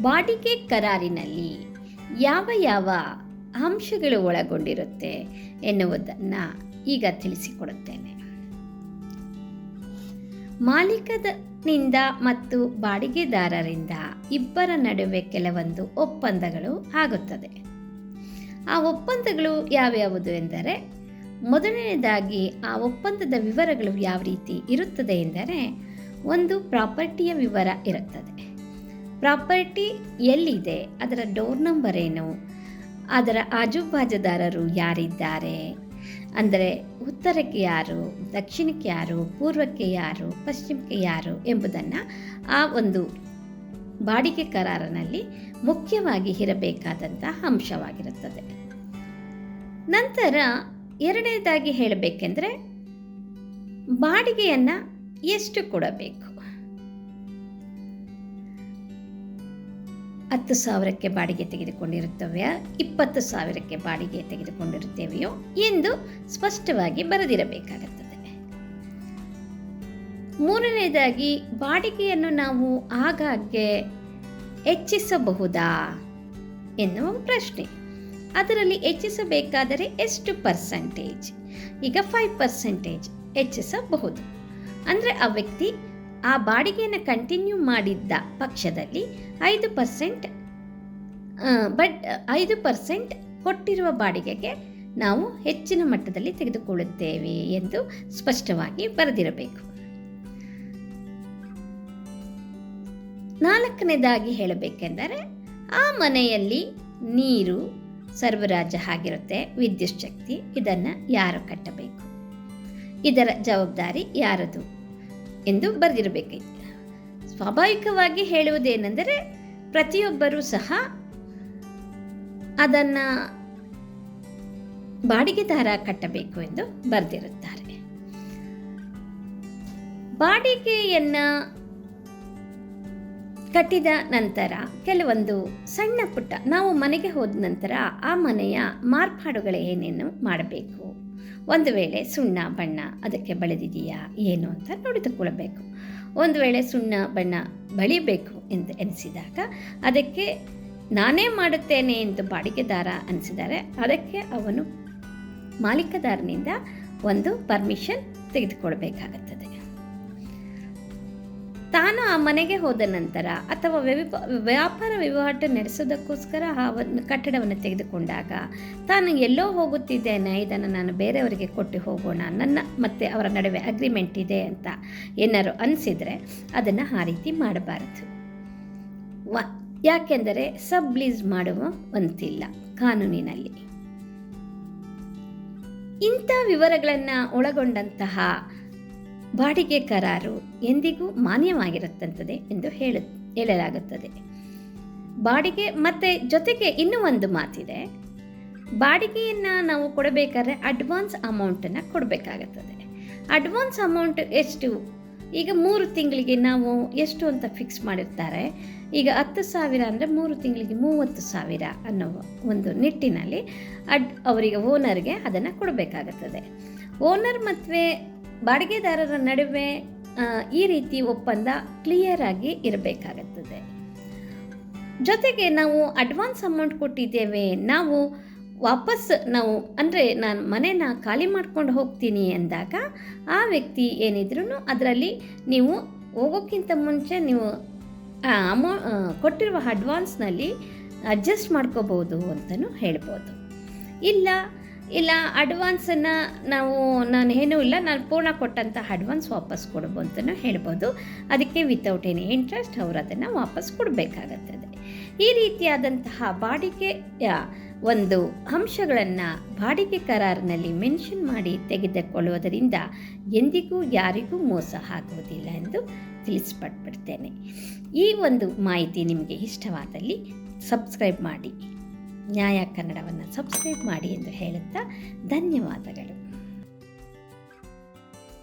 ಬಾಡಿಗೆ ಕರಾರಿನಲ್ಲಿ ಯಾವ ಯಾವ ಅಂಶಗಳು ಒಳಗೊಂಡಿರುತ್ತೆ ಎನ್ನುವುದನ್ನು ಈಗ ತಿಳಿಸಿಕೊಡುತ್ತೇನೆ. ಮಾಲೀಕನಿಂದ ಮತ್ತು ಬಾಡಿಗೆದಾರರಿಂದ ಇಬ್ಬರ ನಡುವೆ ಕೆಲವೊಂದು ಒಪ್ಪಂದಗಳು ಆಗುತ್ತದೆ. ಆ ಒಪ್ಪಂದಗಳು ಯಾವ್ಯಾವುದು ಎಂದರೆ, ಮೊದಲನೇದಾಗಿ ಆ ಒಪ್ಪಂದದ ವಿವರಗಳು ಯಾವ ರೀತಿ ಇರುತ್ತದೆ ಎಂದರೆ, ಒಂದು ಪ್ರಾಪರ್ಟಿಯ ವಿವರ ಇರುತ್ತದೆ. ಪ್ರಾಪರ್ಟಿ ಎಲ್ಲಿದೆ, ಅದರ ಡೋರ್ ನಂಬರ್ ಏನು, ಅದರ ಆಜುಬಾಜುದಾರರು ಯಾರಿದ್ದಾರೆ, ಅಂದರೆ ಉತ್ತರಕ್ಕೆ ಯಾರು, ದಕ್ಷಿಣಕ್ಕೆ ಯಾರು, ಪೂರ್ವಕ್ಕೆ ಯಾರು, ಪಶ್ಚಿಮಕ್ಕೆ ಯಾರು ಎಂಬುದನ್ನು ಆ ಒಂದು ಬಾಡಿಗೆ ಕರಾರಿನಲ್ಲಿ ಮುಖ್ಯವಾಗಿ ಇರಬೇಕಾದಂಥ ಅಂಶವಾಗಿರುತ್ತದೆ. ನಂತರ ಎರಡನೇದಾಗಿ ಹೇಳಬೇಕೆಂದರೆ, ಬಾಡಿಗೆಯನ್ನು ಎಷ್ಟು ಕೊಡಬೇಕು. 10,000ಕ್ಕೆ ಬಾಡಿಗೆ ತೆಗೆದುಕೊಂಡಿರುತ್ತವೆಯೋ, 20,000ಕ್ಕೆ ಬಾಡಿಗೆ ತೆಗೆದುಕೊಂಡಿರುತ್ತೇವೆಯೋ ಎಂದು ಸ್ಪಷ್ಟವಾಗಿ ಬರೆದಿರಬೇಕಾಗುತ್ತದೆ. ಮೂರನೇದಾಗಿ, ಬಾಡಿಗೆಯನ್ನು ನಾವು ಆಗಾಗ್ಗೆ ಹೆಚ್ಚಿಸಬಹುದಾ ಎನ್ನುವ ಪ್ರಶ್ನೆ. ಅದರಲ್ಲಿ ಹೆಚ್ಚಿಸಬೇಕಾದರೆ ಎಷ್ಟು ಪರ್ಸೆಂಟೇಜ್? ಈಗ 5% ಹೆಚ್ಚಿಸಬಹುದು. ಅಂದರೆ ಆ ವ್ಯಕ್ತಿ ಆ ಬಾಡಿಗೆಯನ್ನು ಕಂಟಿನ್ಯೂ ಮಾಡಿದ್ದ ಪಕ್ಷದಲ್ಲಿ 5% ಕೊಟ್ಟಿರುವ ಬಾಡಿಗೆಗೆ ನಾವು ಹೆಚ್ಚಿನ ಮಟ್ಟದಲ್ಲಿ ತೆಗೆದುಕೊಳ್ಳುತ್ತೇವೆ ಎಂದು ಸ್ಪಷ್ಟವಾಗಿ ಬರೆದಿರಬೇಕು. ನಾಲ್ಕನೇದಾಗಿ ಹೇಳಬೇಕೆಂದರೆ, ಆ ಮನೆಯಲ್ಲಿ ನೀರು ಸರಬರಾಜು ಆಗಿರುತ್ತೆ, ವಿದ್ಯುತ್ ಶಕ್ತಿ, ಇದನ್ನು ಯಾರು ಕಟ್ಟಬೇಕು, ಇದರ ಜವಾಬ್ದಾರಿ ಯಾರದು ಎಂದು ಬರೆದಿರಬೇಕು. ಸ್ವಾಭಾವಿಕವಾಗಿ ಹೇಳುವುದೇನೆಂದರೆ, ಪ್ರತಿಯೊಬ್ಬರೂ ಸಹ ಅದನ್ನು ಬಾಡಿಗೆದಾರ ಕಟ್ಟಬೇಕು ಎಂದು ಬರೆದಿರುತ್ತಾರೆ. ಬಾಡಿಗೆಯನ್ನು ಕಟ್ಟಿದ ನಂತರ ಕೆಲವೊಂದು ಸಣ್ಣ ಪುಟ್ಟ, ನಾವು ಮನೆಗೆ ಹೋದ ನಂತರ ಆ ಮನೆಯ ಮಾರ್ಪಾಡುಗಳು ಏನೇನು ಮಾಡಬೇಕು, ಒಂದು ವೇಳೆ ಸುಣ್ಣ ಬಣ್ಣ ಅದಕ್ಕೆ ಬಳಿದಿದೆಯಾ ಏನು ಅಂತ ನೋಡಿದುಕೊಳ್ಳಬೇಕು. ಒಂದು ವೇಳೆ ಸುಣ್ಣ ಬಣ್ಣ ಬಳಿಬೇಕು ಎಂದು ಎನಿಸಿದಾಗ ಅದಕ್ಕೆ ನಾನೇ ಮಾಡುತ್ತೇನೆ ಎಂದು ಬಾಡಿಗೆದಾರ ಅನಿಸಿದರೆ ಅದಕ್ಕೆ ಅವನು ಮಾಲೀಕದಾರನಿಂದ ಒಂದು ಪರ್ಮಿಷನ್ ತೆಗೆದುಕೊಳ್ಬೇಕಾಗುತ್ತದೆ. ತಾನು ಆ ಮನೆಗೆ ಹೋದ ನಂತರ ಅಥವಾ ವ್ಯಾಪಾರ ವಹಿವಾಟು ನಡೆಸೋದಕ್ಕೋಸ್ಕರ ಆ ಒಂದು ಕಟ್ಟಡವನ್ನು ತೆಗೆದುಕೊಂಡಾಗ ತಾನು ಎಲ್ಲೋ ಹೋಗುತ್ತಿದ್ದೇನೆ, ಇದನ್ನು ನಾನು ಬೇರೆಯವರಿಗೆ ಕೊಟ್ಟು ಹೋಗೋಣ, ನನ್ನ ಮತ್ತು ಅವರ ನಡುವೆ ಅಗ್ರಿಮೆಂಟ್ ಇದೆ ಅಂತ ಏನಾರು ಅನಿಸಿದರೆ ಅದನ್ನು ಆ ರೀತಿ ಮಾಡಬಾರದು. ಯಾಕೆಂದರೆ ಸಬ್ಲೀಸ್ ಮಾಡುವ ಅಂತಿಲ್ಲ ಕಾನೂನಿನಲ್ಲಿ. ಇಂಥ ವಿವರಗಳನ್ನು ಒಳಗೊಂಡಂತಹ ಬಾಡಿಗೆ ಕರಾರು ಎಂದಿಗೂ ಮಾನ್ಯವಾಗಿರುತ್ತದೆ ಎಂದು ಹೇಳಲಾಗುತ್ತದೆ. ಬಾಡಿಗೆ ಮತ್ತು ಜೊತೆಗೆ ಇನ್ನೂ ಒಂದು ಮಾತಿದೆ, ಬಾಡಿಗೆಯನ್ನು ನಾವು ಕೊಡಬೇಕಾದ್ರೆ ಅಡ್ವಾನ್ಸ್ ಅಮೌಂಟನ್ನು ಕೊಡಬೇಕಾಗುತ್ತದೆ. ಅಡ್ವಾನ್ಸ್ ಅಮೌಂಟ್ ಎಷ್ಟು? ಈಗ 3 ತಿಂಗಳಿಗೆ ನಾವು ಎಷ್ಟು ಅಂತ ಫಿಕ್ಸ್ ಮಾಡಿರ್ತಾರೆ. ಈಗ 10,000 ಅಂದರೆ 3 ತಿಂಗಳಿಗೆ 30,000 ಅನ್ನೋ ಒಂದು ನಿಟ್ಟಿನಲ್ಲಿ ಅವರಿಗೆ ಓನರ್ಗೆ ಅದನ್ನು ಕೊಡಬೇಕಾಗುತ್ತದೆ. ಓನರ್ ಮತ್ತು ಬಾಡಿಗೆದಾರರ ನಡುವೆ ಈ ರೀತಿ ಒಪ್ಪಂದ ಕ್ಲಿಯರ್ ಆಗಿ ಇರಬೇಕಾಗುತ್ತದೆ. ಜೊತೆಗೆ ನಾವು ಅಡ್ವಾನ್ಸ್ ಅಮೌಂಟ್ ಕೊಟ್ಟಿದ್ದೇವೆ, ನಾವು ವಾಪಸ್ ಅಂದರೆ ನಾನು ಮನೇನ ಖಾಲಿ ಮಾಡ್ಕೊಂಡು ಹೋಗ್ತೀನಿ ಅಂದಾಗ ಆ ವ್ಯಕ್ತಿ ಏನಿದ್ರೂ ಅದರಲ್ಲಿ ನೀವು ಹೋಗೋಕ್ಕಿಂತ ಮುಂಚೆ ನೀವು ಕೊಟ್ಟಿರುವ ಅಡ್ವಾನ್ಸ್ನಲ್ಲಿ ಅಡ್ಜಸ್ಟ್ ಮಾಡ್ಕೋಬೋದು ಅಂತಲೂ ಹೇಳ್ಬೋದು. ಇಲ್ಲ ಅಡ್ವಾನ್ಸನ್ನು ನಾನು ಏನೂ ಇಲ್ಲ, ನಾನು ಪೂರ್ಣ ಕೊಟ್ಟಂಥ ಅಡ್ವಾನ್ಸ್ ವಾಪಸ್ ಕೊಡ್ಬೋದು ಅಂತಲೂ ಹೇಳ್ಬೋದು. ಅದಕ್ಕೆ ವಿತೌಟ್ ಎನಿ ಇಂಟ್ರೆಸ್ಟ್ ಅವರು ಅದನ್ನು ವಾಪಸ್ ಕೊಡಬೇಕಾಗುತ್ತದೆ. ಈ ರೀತಿಯಾದಂತಹ ಬಾಡಿಗೆಯ ಒಂದು ಅಂಶಗಳನ್ನು ಬಾಡಿಗೆ ಕರಾರಿನಲ್ಲಿ ಮೆನ್ಷನ್ ಮಾಡಿ ತೆಗೆದುಕೊಳ್ಳುವುದರಿಂದ ಎಂದಿಗೂ ಯಾರಿಗೂ ಮೋಸ ಆಗುವುದಿಲ್ಲ ಎಂದು ತಿಳಿಸ್ಪಟ್ಬಿಡ್ತೇನೆ. ಈ ಒಂದು ಮಾಹಿತಿ ನಿಮಗೆ ಇಷ್ಟವಾದಲ್ಲಿ ಸಬ್ಸ್ಕ್ರೈಬ್ ಮಾಡಿ, ನ್ಯಾಯ ಕನ್ನಡವನ್ನು ಸಬ್ಸ್ಕ್ರೈಬ್ ಮಾಡಿ ಎಂದು ಹೇಳುತ್ತಾ ಧನ್ಯವಾದಗಳು.